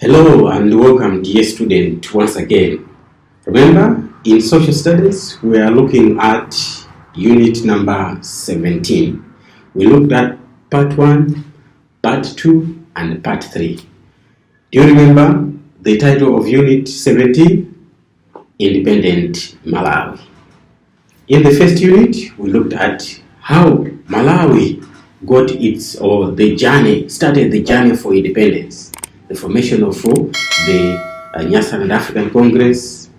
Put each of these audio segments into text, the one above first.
Hello and welcome, dear student, once again. Remember, in social studies, we are looking at unit number 17. We looked at part 1, part 2, and part 3. Do you remember the title of unit 17? Independent Malawi. In the first unit, we looked at how Malawi got started the journey for independence. The formation of the Nyasaland African Congress,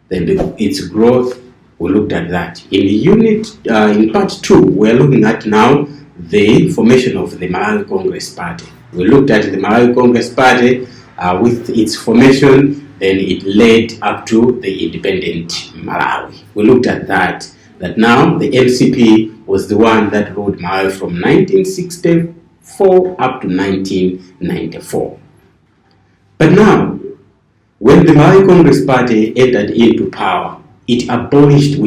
then its growth. We looked at that. In part 2, we are looking at now the formation of the Malawi Congress Party. We looked at the Malawi Congress Party with its formation, then it led up to the independent Malawi. We looked at that now the MCP was the one that ruled Malawi from 1964 up to 1994. But now, when the Malawi Congress Party entered into power, it abolished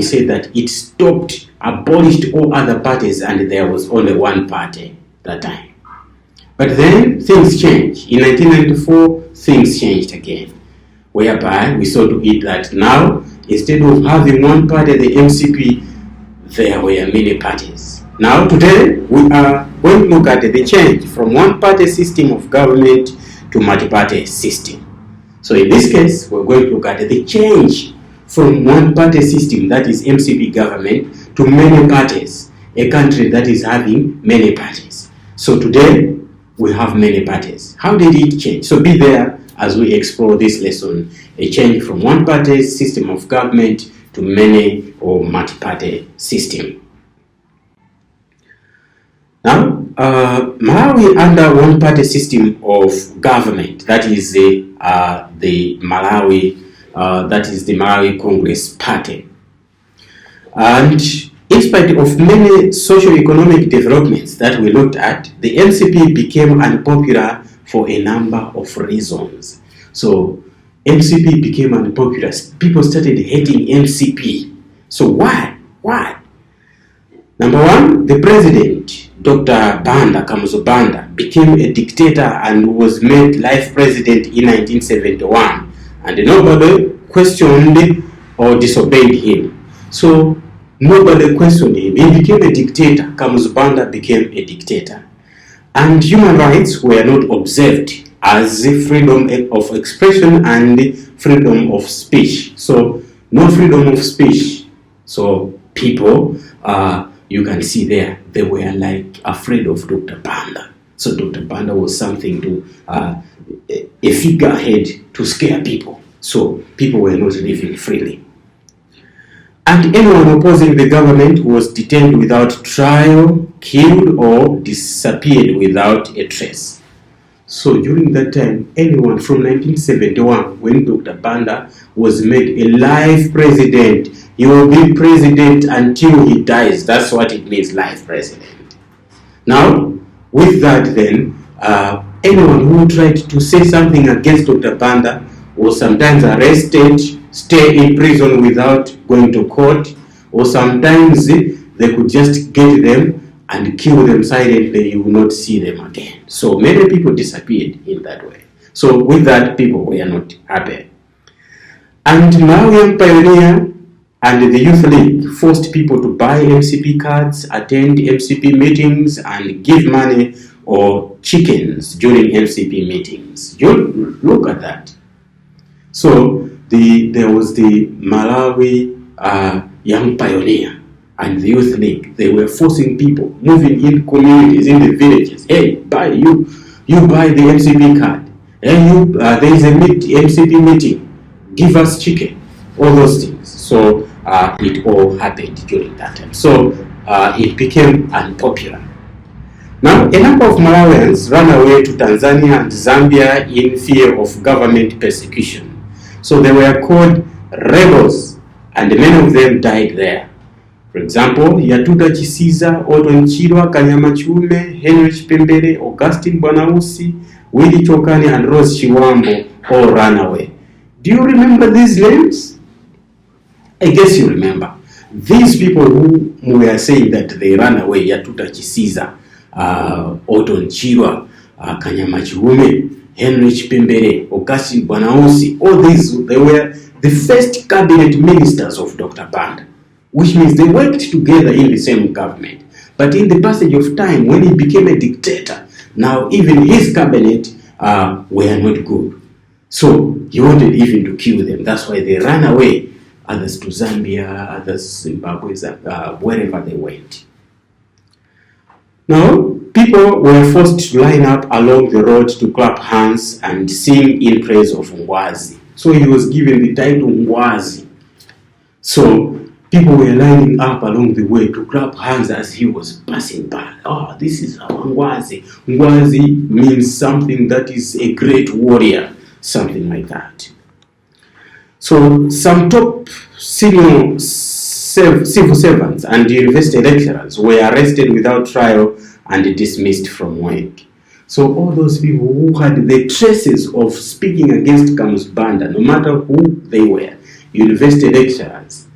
all other parties, and there was only one party that time. But then things changed. In 1994, things changed again, whereby we saw to it that now, instead of having one party, the MCP, there were many parties. Now today, we are going to look at the change from one-party system of government to multi-party system. So in this case, we're going to look at the change from one-party system, that is MCP government, to many parties, a country that is having many parties. So today, we have many parties. How did it change? So be there as we explore this lesson, a change from one-party system of government to many or multi-party system. Now, Malawi under one-party system of government, that is the Malawi Congress Party. And in spite of many socio-economic developments that we looked at, the MCP became unpopular for a number of reasons. So, MCP became unpopular. People started hating MCP. So why? Why? Number one, the president, Dr. Kamuzu Banda, became a dictator and was made life president in 1971. And nobody questioned or disobeyed him. So nobody questioned him. He became a dictator. Kamuzu Banda became a dictator. And human rights were not observed as freedom of expression and freedom of speech. So no freedom of speech. So people, you can see there, they were like afraid of Dr. Banda. So Dr. Banda was something to, a figurehead to scare people. So people were not living freely. And anyone opposing the government was detained without trial, killed, or disappeared without a trace. So during that time, anyone from 1971, when Dr. Banda was made a life president, he will be president until he dies. That's what it means, life president. Now, with that then, anyone who tried to say something against Dr. Banda was sometimes arrested, stay in prison without going to court, or sometimes they could just get them and kill them silently. You will not see them again. So many people disappeared in that way. So with that, people were not happy. And Malawian Pioneer and the Youth League forced people to buy MCP cards, attend MCP meetings, and give money or chickens during MCP meetings. You look at that. So there was the Malawi Young Pioneer and the Youth League. They were forcing people, moving in communities, in the villages. Hey, you buy the MCP card. Hey, there is a MCP meeting. Give us chicken. All those things. So it all happened during that time. So it became unpopular. Now, a number of Malawians ran away to Tanzania and Zambia in fear of government persecution. So they were called rebels, and many of them died there. For example, Yatuta Chisiza, Odon Chirwa, Kanyama Chume, Henry Pembere, Augustine Bonausi, Willie Chokani, and Rose Chiwambo all ran away. Do you remember these names? I guess you remember. These people who were saying that they ran away, Yatuta Chisiza, Odon Chirwa, Kanyama Chume, Henry Chipimbere, Okasi Bwanausi, all these, they were the first cabinet ministers of Dr. Banda, which means they worked together in the same government. But in the passage of time, when he became a dictator, now even his cabinet were not good. So he wanted even to kill them. That's why they ran away, others to Zambia, others Zimbabwe, wherever they went. Now, people were forced to line up along the road to clap hands and sing in praise of Ngwazi. So he was given the title Ngwazi. So people were lining up along the way to clap hands as he was passing by. Oh, this is our Ngwazi. Ngwazi means something that is a great warrior, something like that. So some top senior civil servants and university lecturers were arrested without trial and dismissed from work. So all those people who had the traces of speaking against Kamus Banda, no matter who they were, university lecturers,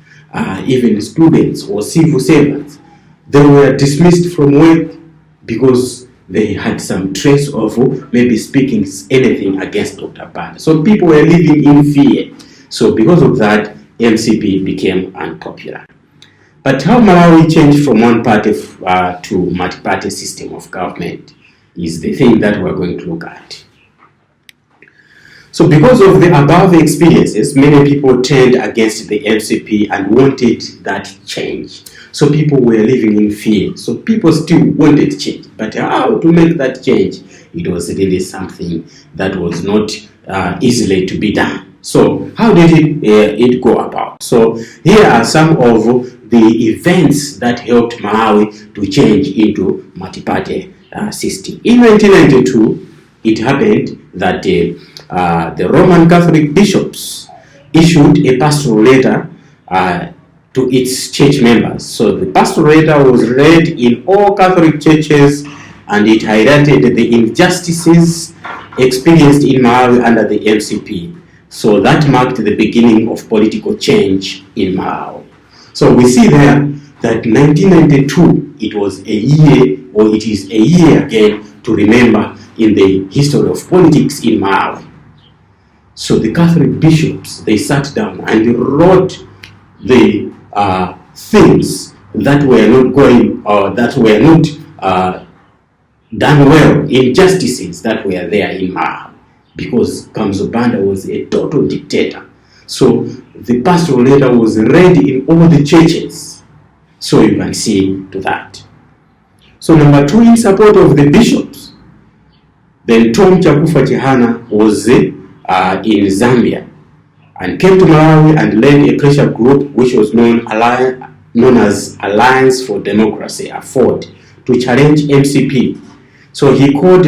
even students or civil servants, they were dismissed from work because they had some trace of maybe speaking anything against Dr. Banda. So people were living in fear. So because of that, MCP became unpopular. But how Malawi changed from one party to multi-party system of government is the thing that we're going to look at. So because of the above experiences, many people turned against the MCP and wanted that change. So people were living in fear. So people still wanted change. But how to make that change? It was really something that was not easily to be done. So how did it go about? So here are some of the events that helped Malawi to change into multi-party system. In 1992, it happened that the Roman Catholic bishops issued a pastoral letter to its church members. So the pastoral letter was read in all Catholic churches and it highlighted the injustices experienced in Malawi under the MCP. So that marked the beginning of political change in Malawi. So we see there that 1992, it was a year, or it is a year again to remember in the history of politics in Malawi. So the Catholic bishops, they sat down and wrote the things that were not going, or that were not done well, injustices that were there in Malawi. Because Kamuzu Banda was a total dictator. So the pastoral letter was read in all the churches. So you can see to that. So number two, in support of the bishops, then Tom Chakufa Chihana was in Zambia and came to Malawi and led a pressure group which was known as Alliance for Democracy, AFOD, to challenge MCP. So he called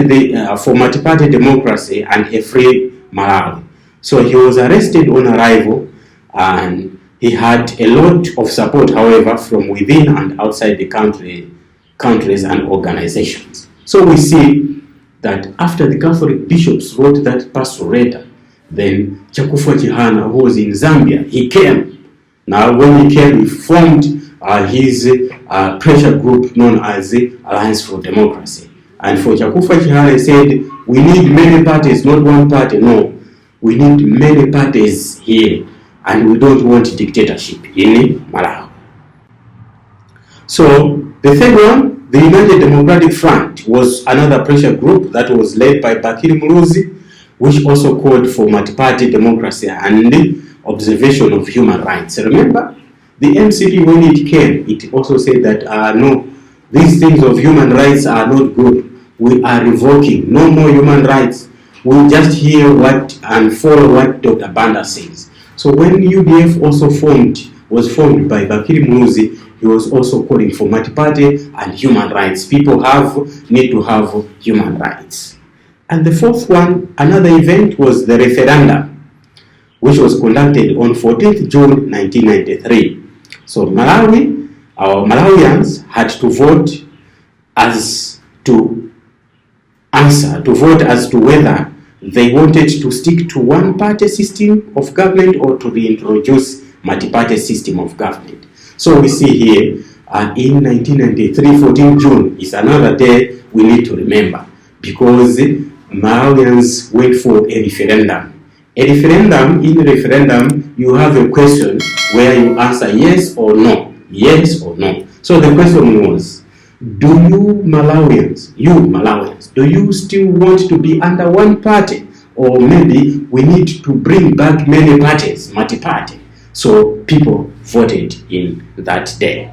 for multi-party democracy and a free Malawi. So he was arrested on arrival and he had a lot of support, however, from within and outside the countries and organizations. So we see that after the Catholic bishops wrote that pastoral letter, then Chakufa Chihana, who was in Zambia, he came. Now when he came, he formed his pressure group known as the Alliance for Democracy. And for Chakufa Chihana, he said, we need many parties, not one party. No, we need many parties here, and we don't want dictatorship in Malawi. So the third one, the United Democratic Front, was another pressure group that was led by Bakiri Muluzi, which also called for multi-party democracy and the observation of human rights. Remember, the MCP, when it came, it also said that no, these things of human rights are not good. We are revoking. No more human rights. We just hear what and follow what Dr. Banda says. So when UDF also was formed by Bakiri Muluzi, he was also calling for multi-party and human rights. People need to have human rights. And the fourth one, another event, was the referendum, which was conducted on 14th June 1993. So Malawians had to vote as to whether they wanted to stick to one-party system of government or to reintroduce multi-party system of government. So we see here in 1993, 14 June is another day we need to remember, because Malawians went for a referendum. In a referendum, you have a question where you answer yes or no, yes or no. So the question was, do you Malawians, do you still want to be under one party? Or maybe we need to bring back many parties, multi-party. So people voted in that day.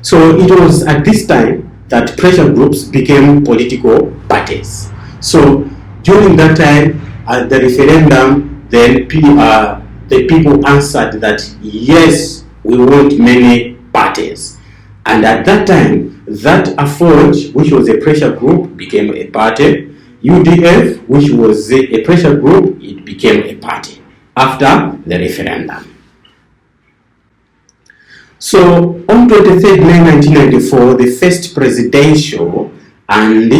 So it was at this time that pressure groups became political parties. So during that time, at the referendum, then the people answered that yes, we want many parties. And at that time, that AFOD, which was a pressure group, became a party. UDF, which was a pressure group, it became a party after the referendum. So on 23rd May 1994, the first presidential and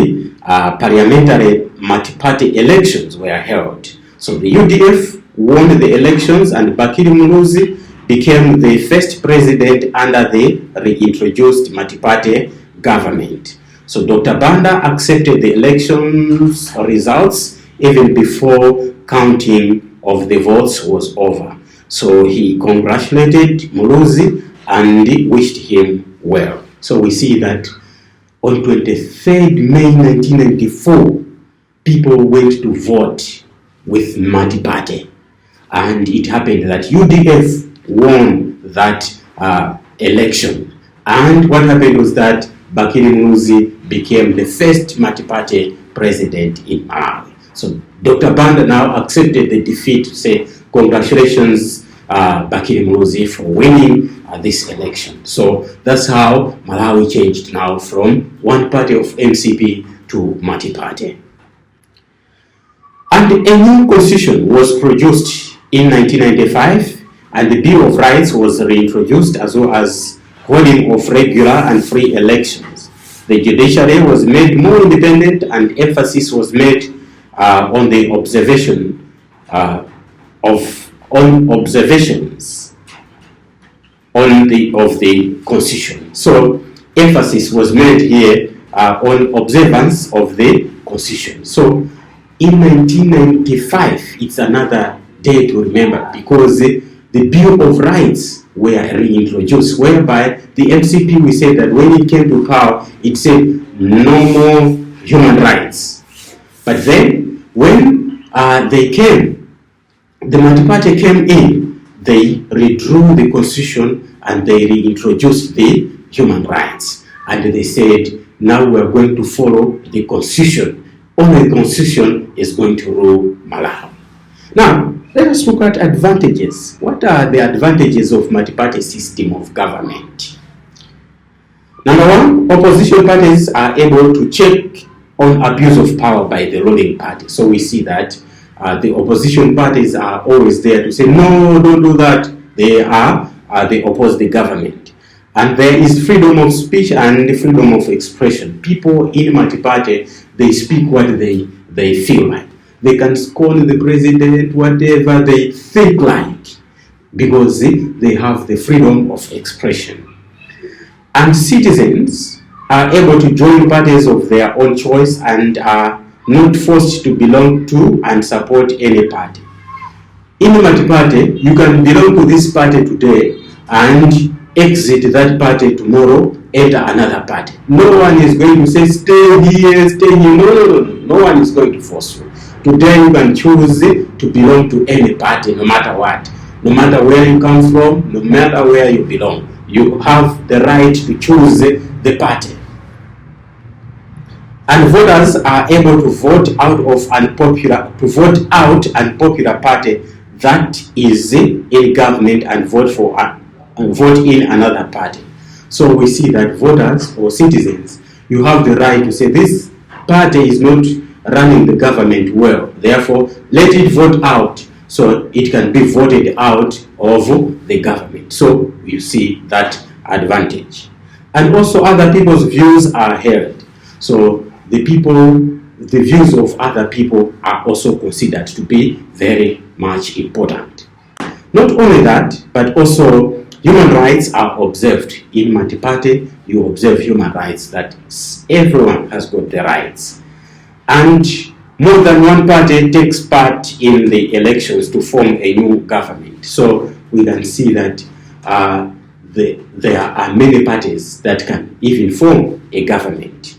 parliamentary multi-party elections were held. So the UDF won the elections and Bakiri Muluzi became the first president under the reintroduced multi-party government. So Dr. Banda accepted the elections results even before counting of the votes was over. So he congratulated Muluzi and wished him well. So we see that on 23rd May 1994, people went to vote with multi-party. And it happened that UDF won that election. And what happened was that Bakiri Muluzi became the first multi-party president in Malawi. So Dr. Banda now accepted the defeat to say, congratulations, Bakiri Muluzi, for winning this election. So that's how Malawi changed now from one party of MCP to multi-party. And a new constitution was produced in 1995, and the Bill of Rights was reintroduced, as well as holding of regular and free elections. The judiciary was made more independent, and emphasis was made on the observations of the constitution. So emphasis was made here on observance of the constitution. So in 1995, it's another day to remember, because the Bill of Rights were reintroduced, whereby the MCP, we said that when it came to power, it said no more human rights. But then when they came, the multi-party came in, they redrew the constitution and they reintroduced the human rights. And they said, now we are going to follow the constitution. Only the constitution is going to rule Malawi. Now, let us look at advantages. What are the advantages of multi-party system of government? Number one, opposition parties are able to check on abuse of power by the ruling party. So we see that the opposition parties are always there to say, no, don't do that. They oppose the government. And there is freedom of speech and freedom of expression. People in multi-party, they speak what they feel like. They can scorn the president, whatever they think like, because they have the freedom of expression. And citizens are able to join parties of their own choice and are not forced to belong to and support any party. In a multi-party, you can belong to this party today and exit that party tomorrow, enter another party. No one is going to say, stay here, stay here. No one is going to force you. Today you can choose to belong to any party, no matter what. No matter where you come from, no matter where you belong. You have the right to choose the party. And voters are able to vote out unpopular party that is in government and vote in another party. So we see that voters or citizens, you have the right to say this party is not running the government well, therefore let it vote out so it can be voted out of the government. So you see that advantage. And also other people's views are heard. So the views of other people are also considered to be very much important. Not only that, but also Human rights are observed. In Multiparty, you observe human rights, that everyone has got the rights. And more than one party takes part in the elections to form a new government. So we can see that there are many parties that can even form a government.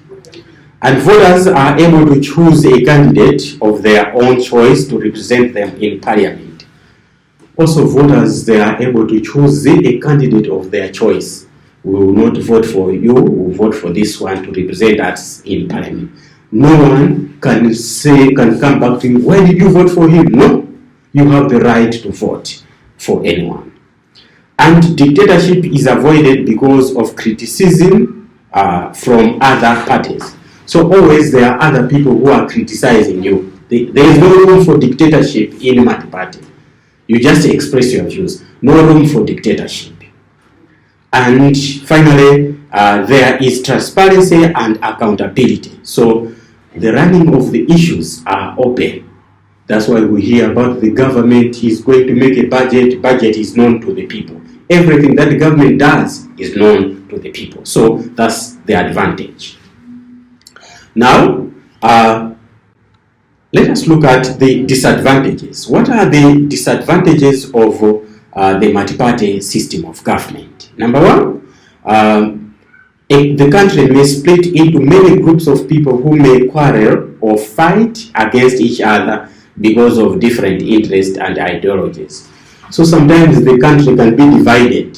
And voters are able to choose a candidate of their own choice to represent them in parliament. Also, voters, they are able to choose a candidate of their choice. We will not vote for you, we will vote for this one to represent us in parliament. No one can come back to you, why did you vote for him? No, you have the right to vote for anyone. And dictatorship is avoided because of criticism from other parties. So always there are other people who are criticizing you. There is no room for dictatorship in Multiparty. You just express your views. No room for dictatorship. And finally, there is transparency and accountability. So the running of the issues are open. That's why we hear about the government is going to make a budget. Budget is known to the people. Everything that the government does is known to the people. So that's the advantage. Now, let us look at the disadvantages. What are the disadvantages of the multi-party system of government? Number one, the country may split into many groups of people who may quarrel or fight against each other because of different interests and ideologies. So sometimes the country can be divided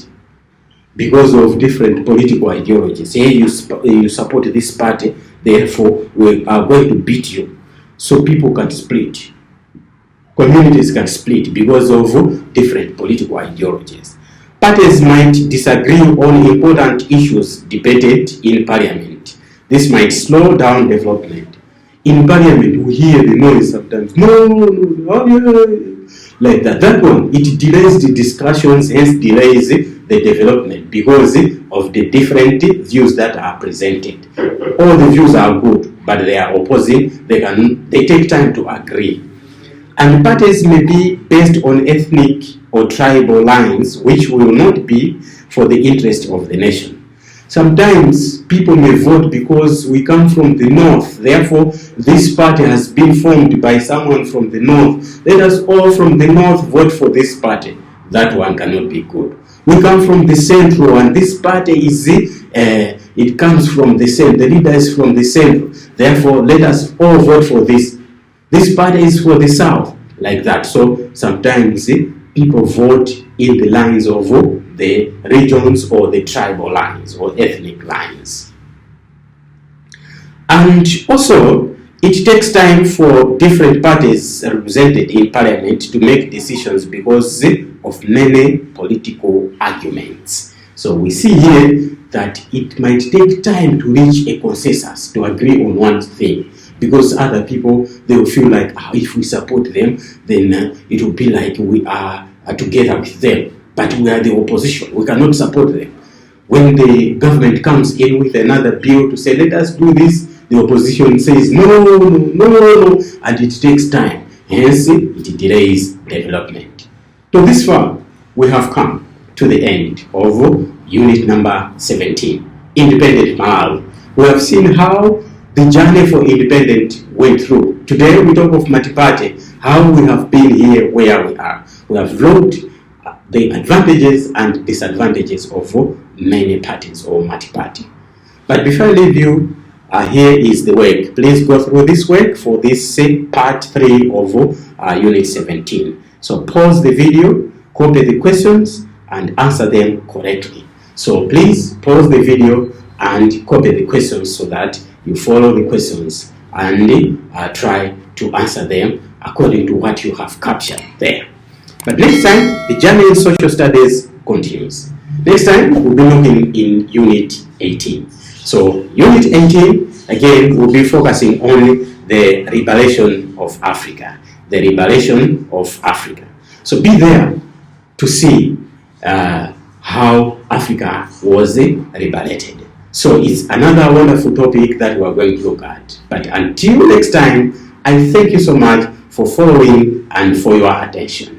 because of different political ideologies. Say you support this party, therefore we are going to beat you. So people can split. Communities can split because of different political ideologies. Parties might disagree on important issues debated in parliament. This might slow down development. In parliament, we hear the noise sometimes. No, like that. That one, it delays the discussions, hence delays the development because of the different views that are presented. All the views are good, but they are opposing. They take time to agree. And parties may be based on ethnic or tribal lines, which will not be for the interest of the nation. Sometimes people may vote because we come from the north, therefore this party has been formed by someone from the north. Let us all from the north vote for this party. That one cannot be good. We come from the central and this party is, it comes from the central, the leader is from the central. Therefore let us all vote for this. This party is for the south, like that. So sometimes people vote in the lines of the regions or the tribal lines or ethnic lines. And also, it takes time for different parties represented in parliament to make decisions because of many political arguments. So we see here that it might take time to reach a consensus, to agree on one thing. Because other people, they will feel like, if we support them, then it will be like we are together with them. But we are the opposition. We cannot support them. When the government comes in with another bill to say, let us do this, the opposition says, no, and it takes time. Hence, it delays development. So this far, we have come to the end of unit number 17, Independent Malawi. We have seen how the journey for independence went through. Today we talk of Multiparty, how we have been here where we are. We have looked at the advantages and disadvantages of many parties or Multiparty. But before I leave you, here is the work. Please go through this work for this part 3 of unit 17. So pause the video, copy the questions and answer them correctly. So please pause the video and copy the questions so that you follow the questions and try to answer them according to what you have captured there. But next time, the journey in social studies continues. Next time, we'll be looking in Unit 18. So, Unit 18, again, we'll be focusing on the liberation of Africa. The liberation of Africa. So, be there to see how Africa was liberated. So it's another wonderful topic that we are going to look at. But until next time, I thank you so much for following and for your attention.